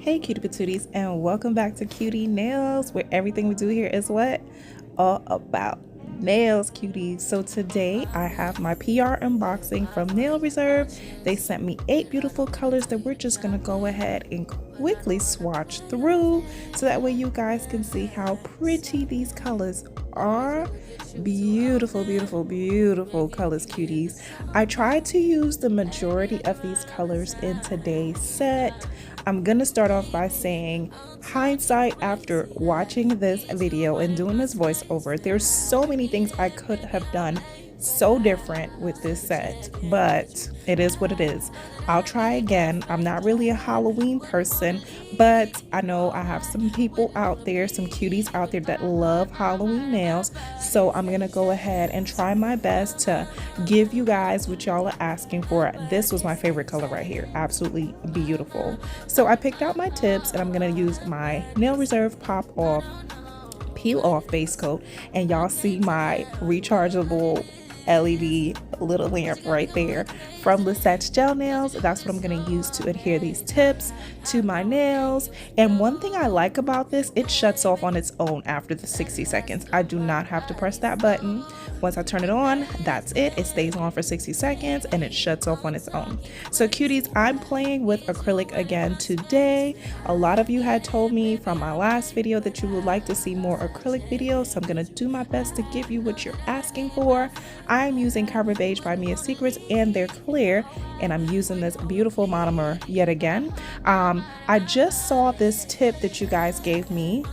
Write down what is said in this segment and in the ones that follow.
Hey cutie patooties, and welcome back to Cutie Nails, where everything we do here is what? All about nails, cuties. So today I have my PR unboxing from Nail Reserve. They sent me 8 beautiful colors that we're just gonna go ahead and quickly swatch through so that way you guys can see how pretty these colors are. Beautiful, beautiful, beautiful colors, cuties. I tried to use the majority of these colors in today's set. I'm gonna start off by saying, hindsight after watching this video and doing this voiceover, there's so many things I could have done so different with this set, but it is what it is. I'll try again. I'm not really a Halloween person, but I know I have some people out there, some cuties out there that love Halloween nails, so I'm gonna go ahead and try my best to give you guys what y'all are asking for. This was my favorite color right here, absolutely beautiful. So I picked out my tips and I'm gonna use my Nail Reserve Pop Off Peel Off base coat, and y'all see my rechargeable LED little lamp right there from Lissette's Gel Nails. That's what I'm going to use to adhere these tips to my nails. And one thing I like about this, it shuts off on its own after the 60 seconds. I do not have to press that button. Once I turn it on, that's it. It stays on for 60 seconds and it shuts off on its own. So cuties, I'm playing with acrylic again today. A lot of you had told me from my last video that you would like to see more acrylic videos, so I'm going to do my best to give you what you're asking for. I'm using Cover Beige by Mia Secrets, and they're clear, and I'm using this beautiful monomer yet again. I just saw this tip that you guys gave me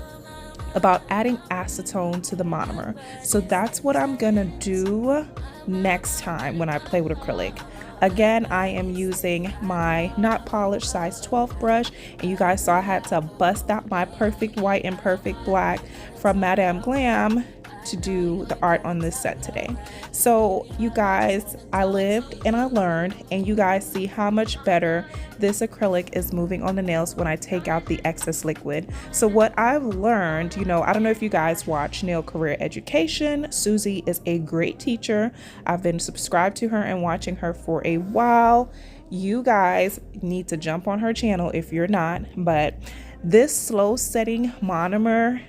about adding acetone to the monomer, so that's what I'm gonna do next time when I play with acrylic. Again, I am using my not polished size 12 brush, and you guys saw I had to bust out my perfect white and perfect black from Madame Glam to do the art on this set today. So you guys, I lived and I learned, and you guys see how much better this acrylic is moving on the nails when I take out the excess liquid. So what I've learned, I don't know if you guys watch Nail Career Education. Susie is a great teacher. I've been subscribed to her and watching her for a while. You guys need to jump on her channel if you're not, but this slow setting monomer,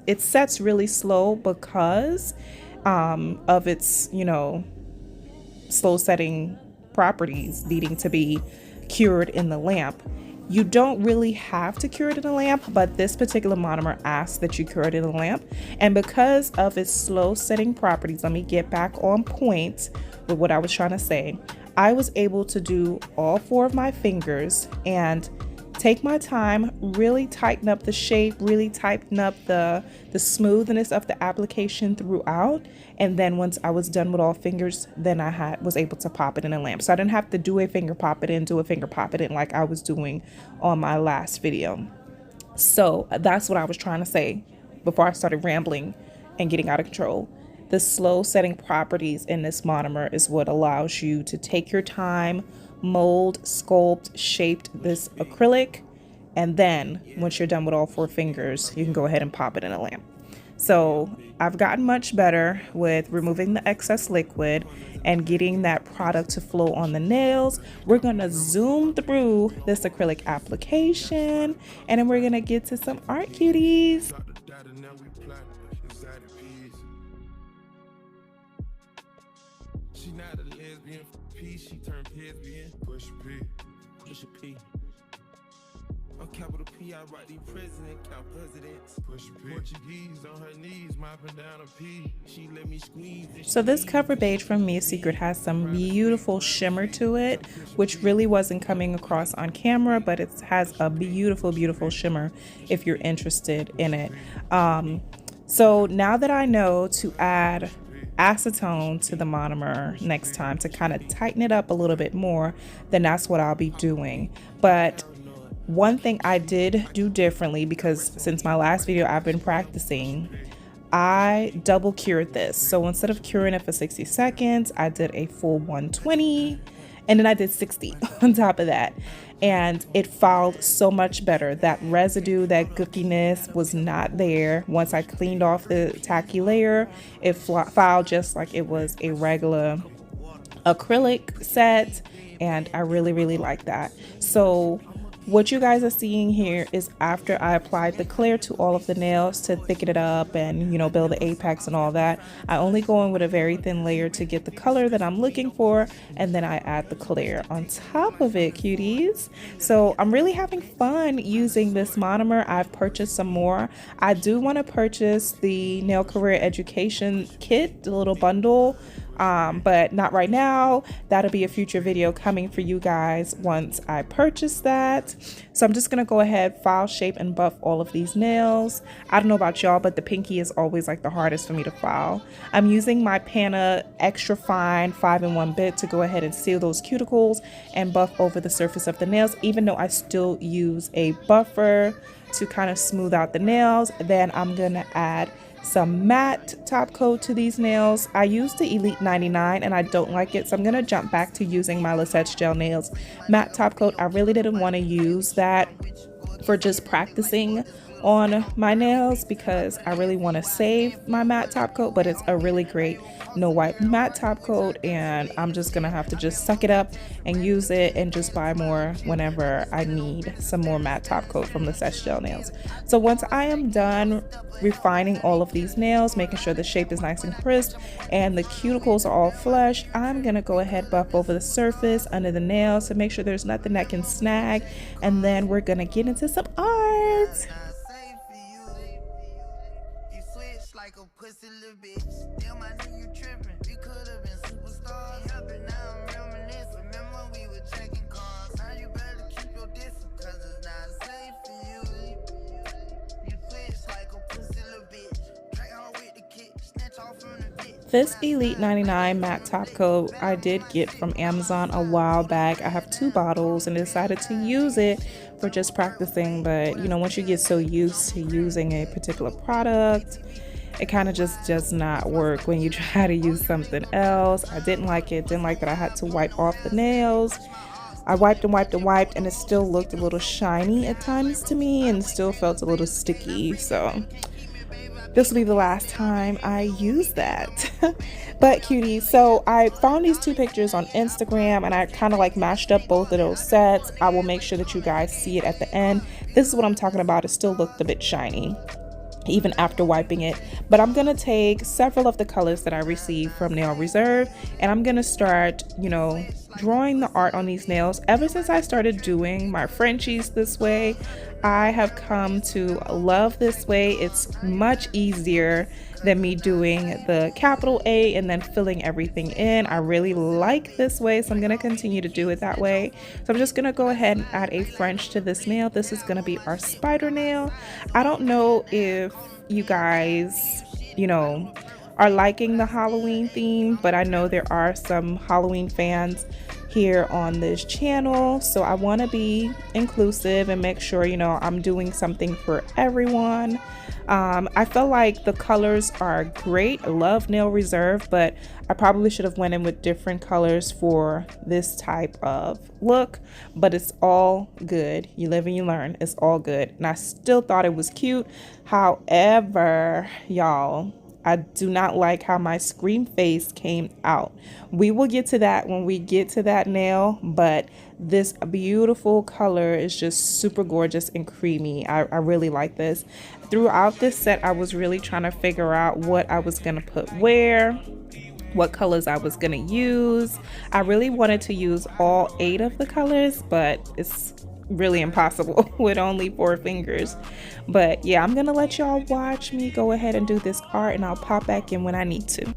it sets really slow because of its, slow setting properties needing to be cured in the lamp. You don't really have to cure it in a lamp, but this particular monomer asks that you cure it in a lamp. And because of its slow setting properties, let me get back on point with what I was trying to say. I was able to do all 4 of my fingers and take my time, really tighten up the shape, really tighten up the smoothness of the application throughout. And then once I was done with all fingers, then I was able to pop it in a lamp. So I didn't have to do a finger pop it in, do a finger pop it in like I was doing on my last video. So that's what I was trying to say before I started rambling and getting out of control. The slow setting properties in this monomer is what allows you to take your time, mold, sculpt, shaped this acrylic, and then once you're done with all 4 fingers, you can go ahead and pop it in a lamp. So I've gotten much better with removing the excess liquid and getting that product to flow on the nails. We're gonna zoom through this acrylic application, and then we're gonna get to some art, cuties. She not a lesbian, she turned lesbian. Push a P. On capital P, I write the president, count presidents. Push a P. Portuguese on her knees, mopping down a P. She let me squeeze. So this Cover Beige from Mia Secret has some beautiful shimmer to it, which really wasn't coming across on camera, but it has a beautiful, beautiful shimmer if you're interested in it. So now that I know to add acetone to the monomer next time to kind of tighten it up a little bit more, then that's what I'll be doing. But one thing I did do differently, because since my last video I've been practicing, I double cured this. So instead of curing it for 60 seconds, I did a full 120, and then I did 60 on top of that. And it filed so much better. That residue, that gookiness was not there. Once I cleaned off the tacky layer, it filed just like it was a regular acrylic set, and I really, really like that. So What you guys are seeing here is after I applied the clear to all of the nails to thicken it up and, you know, build the apex and all that. I only go in with a very thin layer to get the color that I'm looking for, and then I add the clear on top of it, cuties. So I'm really having fun using this monomer. I've purchased some more. I do want to purchase the nail career education kit, the little bundle, but not right now. That'll be a future video coming for you guys once I purchase that. So I'm just gonna go ahead, file, shape, and buff all of these nails. I don't know about y'all, but the pinky is always like the hardest for me to file. I'm using my Pana extra fine 5-in-1 bit to go ahead and seal those cuticles and buff over the surface of the nails, even though I still use a buffer to kind of smooth out the nails. Then I'm gonna add some matte top coat to these nails. I used the Elite 99 and I don't like it, so I'm gonna jump back to using my Lisette Gel Nails matte top coat. I really didn't want to use that for just practicing on my nails because I really want to save my matte top coat, but it's a really great no wipe matte top coat, and I'm just gonna have to just suck it up and use it and just buy more whenever I need some more matte top coat from Lisette Gel Nails. So once I am done refining all of these nails, making sure the shape is nice and crisp and the cuticles are all flush, I'm gonna go ahead, buff over the surface under the nails to make sure there's nothing that can snag, and then we're gonna get into some art. Like a pussy little bitch. Damn, I knew you tripping. We could have been superstars. Now I'm reminiscing. Remember we were checking cars. Now you better keep your distance, cause it's not safe for you. You switch like a pussy little bitch. Drag hard with the kick, snatch off from the bitch. This Elite 99 matte top coat I did get from Amazon a while back. I have 2 bottles and decided to use it for just practicing, but you know, once you get so used to using a particular product, it kind of just does not work when you try to use something else. I didn't like it. Didn't like that I had to wipe off the nails. I wiped and wiped and wiped, and it still looked a little shiny at times to me and still felt a little sticky. So this will be the last time I use that. But cuties, so I found these 2 pictures on Instagram and I kind of like mashed up both of those sets. I will make sure that you guys see it at the end. This is what I'm talking about. It still looked a bit shiny even after wiping it, but I'm gonna take several of the colors that I received from Nail Reserve and I'm gonna start, you know, drawing the art on these nails. Ever since I started doing my Frenchies this way, I have come to love this way. It's much easier than me doing the capital A and then filling everything in. I really like this way, so I'm going to continue to do it that way. So I'm just going to go ahead and add a French to this nail. This is going to be our spider nail. I don't know if you guys, you know, are liking the Halloween theme, but I know there are some Halloween fans here on this channel, so I want to be inclusive and make sure, you know, I'm doing something for everyone. I feel like the colors are great. I love Nail Reserve, but I probably should have went in with different colors for this type of look, but it's all good. You live and you learn. It's all good, and I still thought it was cute. However, y'all, I do not like how my scream face came out. We will get to that when we get to that nail, but this beautiful color is just super gorgeous and creamy. I really like this. Throughout this set, I was really trying to figure out what I was gonna put where, what colors I was gonna use. I really wanted to use all 8 of the colors, but it's really impossible with only 4 fingers. But yeah, I'm gonna let y'all watch me go ahead and do this art, and I'll pop back in when I need to.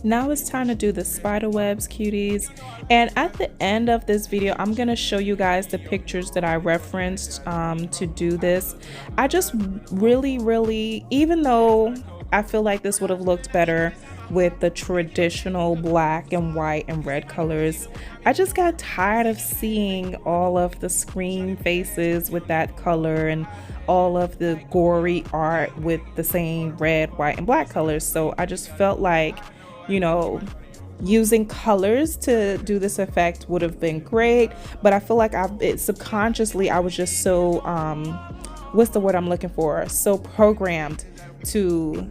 Now it's time to do the spider webs, cuties. And at the end of this video, I'm gonna show you guys the pictures that I referenced to do this. I just really, even though I feel like this would have looked better with the traditional black and white and red colors, I just got tired of seeing all of the scream faces with that color and all of the gory art with the same red, white, and black colors. So I just felt like, you know, using colors to do this effect would have been great, but I feel like subconsciously I was just so what's the word I'm looking for, so programmed to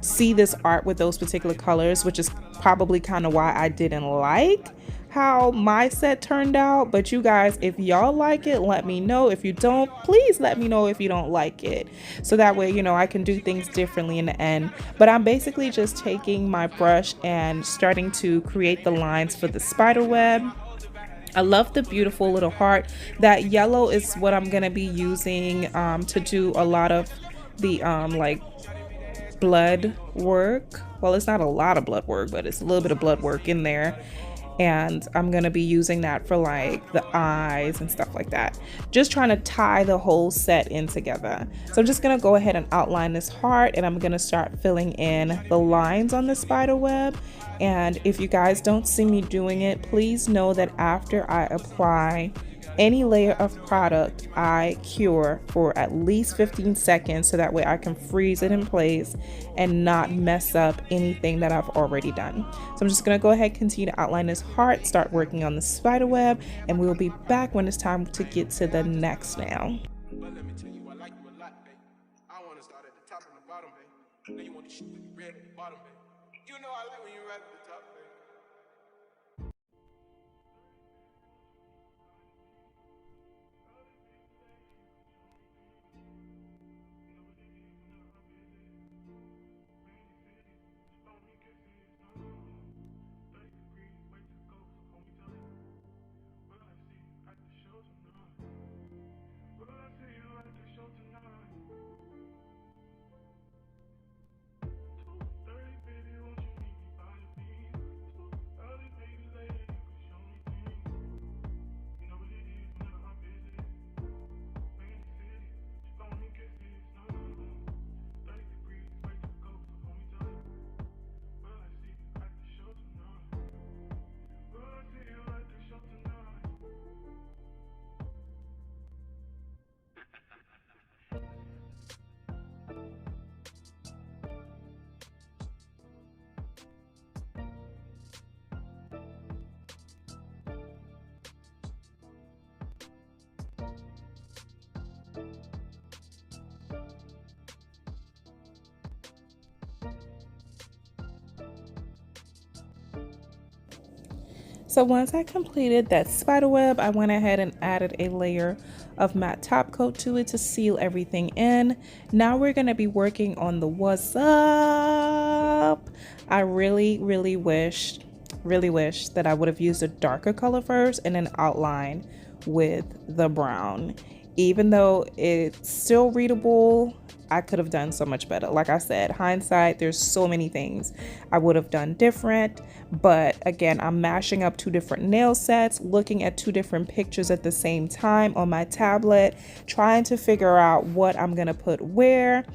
see this art with those particular colors, which is probably kind of why I didn't like how my set turned out. But you guys, if y'all like it, let me know. If you don't, please let me know if you don't like it, so that way, you know, I can do things differently in the end. But I'm basically just taking my brush and starting to create the lines for the spider web. I love the beautiful little heart. That yellow is what I'm gonna be using to do a lot of the like blood work. Well, it's not a lot of blood work, but it's a little bit of blood work in there. And I'm gonna be using that for like the eyes and stuff like that. Just trying to tie the whole set in together. So I'm just gonna go ahead and outline this heart, and I'm gonna start filling in the lines on the spider web. And if you guys don't see me doing it, please know that after I apply any layer of product, I cure for at least 15 seconds, so that way I can freeze it in place and not mess up anything that I've already done. So I'm just gonna go ahead, continue to outline this heart, start working on the spider web, and we'll be back when it's time to get to the next nail. But let me tell you, I like you a lot, babe. I want to start at the top and the bottom, babe. Then you want to shoot with the red at the bottom, babe. You know I like when you're right at the top, babe. So once I completed that spider web, I went ahead and added a layer of matte top coat to it to seal everything in. Now we're going to be working on the what's up. I really wish that I would have used a darker color first and then outline with the brown. Even though it's still readable, I could have done so much better. Like I said, hindsight, there's so many things I would have done different. But again, I'm mashing up two different nail sets, looking at two different pictures at the same time on my tablet, trying to figure out what I'm gonna put where.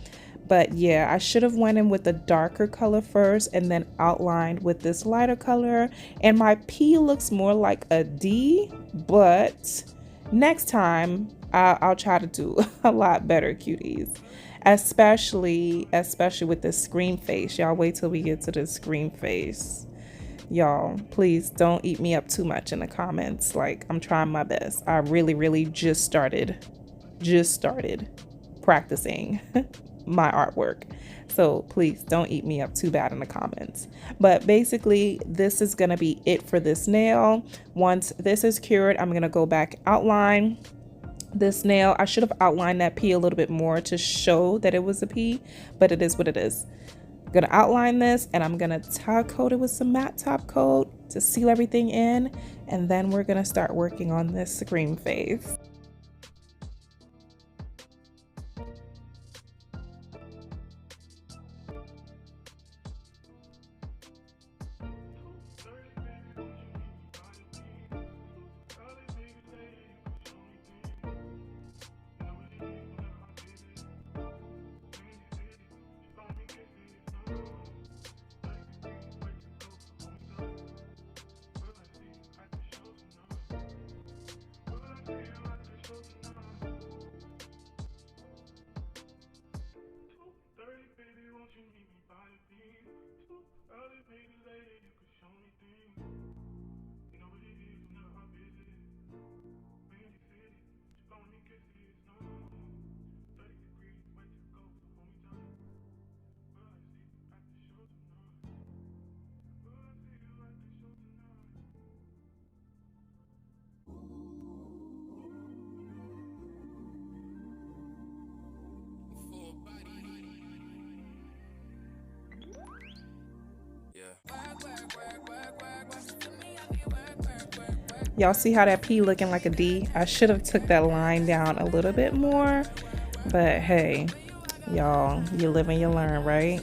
But yeah, I should have went in with the darker color first and then outlined with this lighter color. And my P looks more like a D, but next time I'll try to do a lot better, cuties. Especially with this scream face. Y'all wait till we get to the scream face. Y'all, please don't eat me up too much in the comments. Like, I'm trying my best. I really just started practicing my artwork. So please don't eat me up too bad in the comments. But basically, this is gonna be it for this nail. Once this is cured, I'm gonna go back outline this nail. I should have outlined that P a little bit more to show that it was a P, but it is what it is. I'm gonna outline this and I'm gonna top coat it with some matte top coat to seal everything in, and then we're gonna start working on this scream face. Y'all see how that P looking like a D? I should have took that line down a little bit more, but hey, y'all, you live and you learn, right?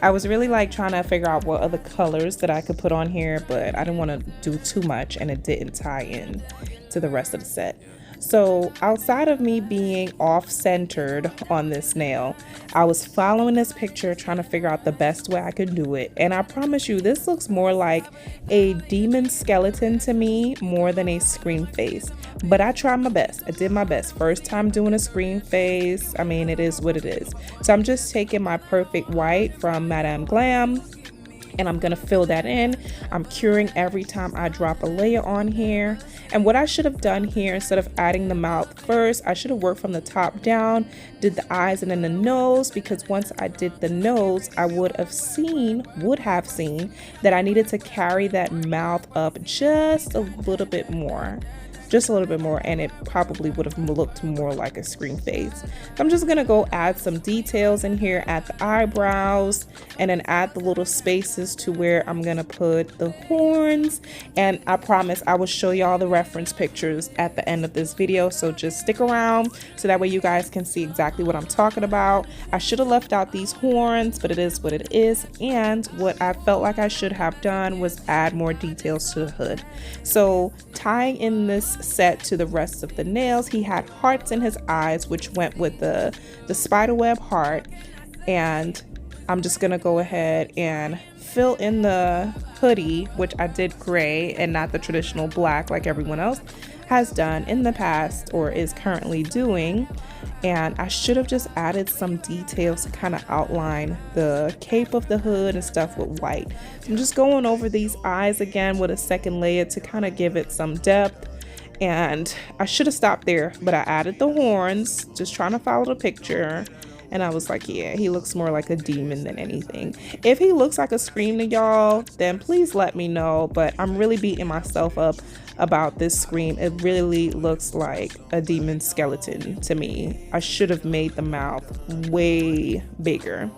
I was really like trying to figure out what other colors that I could put on here, but I didn't want to do too much and it didn't tie in to the rest of the set. So outside of me being off-centered on this nail, I was following this picture trying to figure out the best way I could do it. And I promise you, this looks more like a demon skeleton to me more than a scream face. But I tried my best. I did my best. First time doing a scream face. I mean, it is what it is. So I'm just taking my perfect white from Madame Glam, and I'm gonna fill that in. I'm curing every time I drop a layer on here. And what I should have done here, instead of adding the mouth first, I should have worked from the top down, did the eyes and then the nose, because once I did the nose, I would have seen that I needed to carry that mouth up just a little bit more. And it probably would have looked more like a scream face. So I'm just gonna go add some details in here at the eyebrows and then add the little spaces to where I'm gonna put the horns. And I promise I will show y'all the reference pictures at the end of this video, so just stick around so that way you guys can see exactly what I'm talking about. I should have left out these horns, but it is what it is. And what I felt like I should have done was add more details to the hood. So tying in this set to the rest of the nails, he had hearts in his eyes, which went with the spiderweb heart. And I'm just gonna go ahead and fill in the hoodie, which I did gray and not the traditional black like everyone else has done in the past or is currently doing. And I should have just added some details to kind of outline the cape of the hood and stuff with white. I'm just going over these eyes again with a second layer to kind of give it some depth. And I should have stopped there, but I added the horns, just trying to follow the picture. And I was like, yeah, he looks more like a demon than anything. If he looks like a scream to y'all, then please let me know. But I'm really beating myself up about this scream. It really looks like a demon skeleton to me. I should have made the mouth way bigger,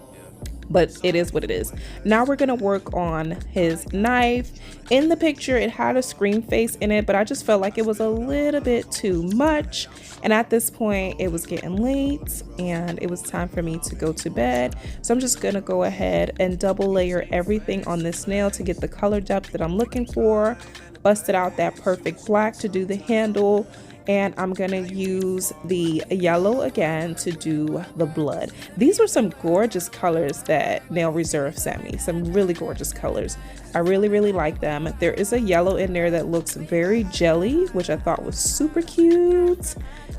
but it is what it is. Now we're gonna work on his knife. In the picture, it had a scream face in it, but I just felt like it was a little bit too much. And at this point, it was getting late and it was time for me to go to bed. So I'm just gonna go ahead and double layer everything on this nail to get the color depth that I'm looking for. Busted out that perfect black to do the handle. And I'm gonna use the yellow again to do the blood. These were some gorgeous colors that Nail Reserve sent me, some really gorgeous colors. I really like them. There is a yellow in there that looks very jelly, which I thought was super cute,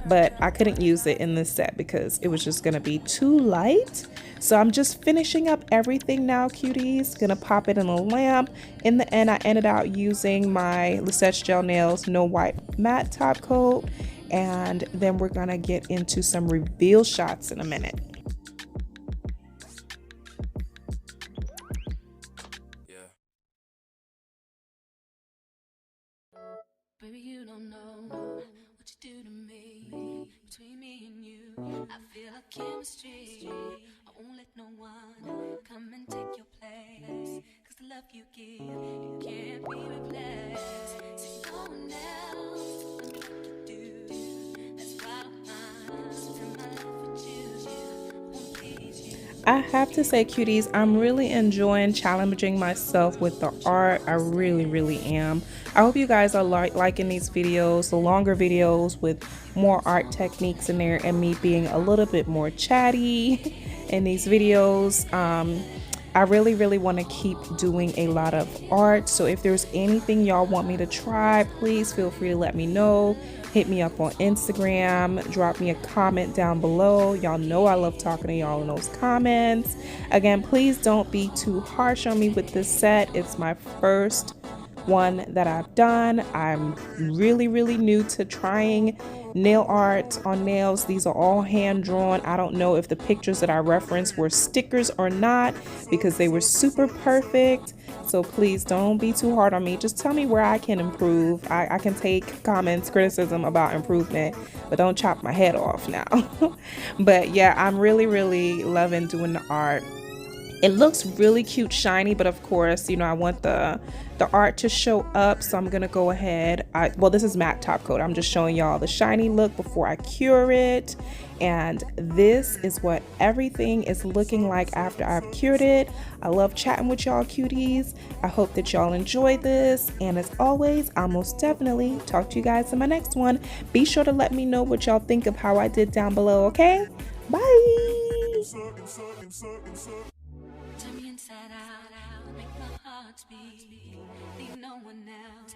but I couldn't use it in this set because it was just gonna be too light. So I'm just finishing up everything now, cuties. Gonna pop it in a lamp. In the end, I ended out using my Lisette Gel Nails No White Matte Top Coat. And then we're gonna get into some reveal shots in a minute. Baby, you don't know what you do to me. Between me and you, I feel like chemistry. I won't let no one come and take your place. Cause the love you give, it can't be replaced. See, no one else will do like you do. That's why I spend my life with you. I won't please you. I have to say, cuties, I'm really enjoying challenging myself with the art. I really am. I hope you guys are liking these videos, the longer videos with more art techniques in there and me being a little bit more chatty in these videos. I really want to keep doing a lot of art. So if there's anything y'all want me to try, please feel free to let me know. Hit me up on Instagram, drop me a comment down below. Y'all know I love talking to y'all in those comments. Again, please don't be too harsh on me with this set. It's my first one that I've done. I'm really new to trying nail art on nails. These are all hand drawn. I don't know if the pictures that I referenced were stickers or not because they were super perfect. So please don't be too hard on me. Just tell me where I can improve. I can take comments, criticism about improvement, but don't chop my head off now. But yeah, I'm really loving doing the art. It looks really cute, shiny, but of course, you know, I want the art to show up, so I'm gonna go ahead. Well, this is matte top coat. I'm just showing y'all the shiny look before I cure it. And this is what everything is looking like after I've cured it. I love chatting with y'all cuties. I hope that y'all enjoy this. And as always, I'll most definitely talk to you guys in my next one. Be sure to let me know what y'all think of how I did down below, okay? Bye! Turn me inside out, make my heart speak. Need no one else.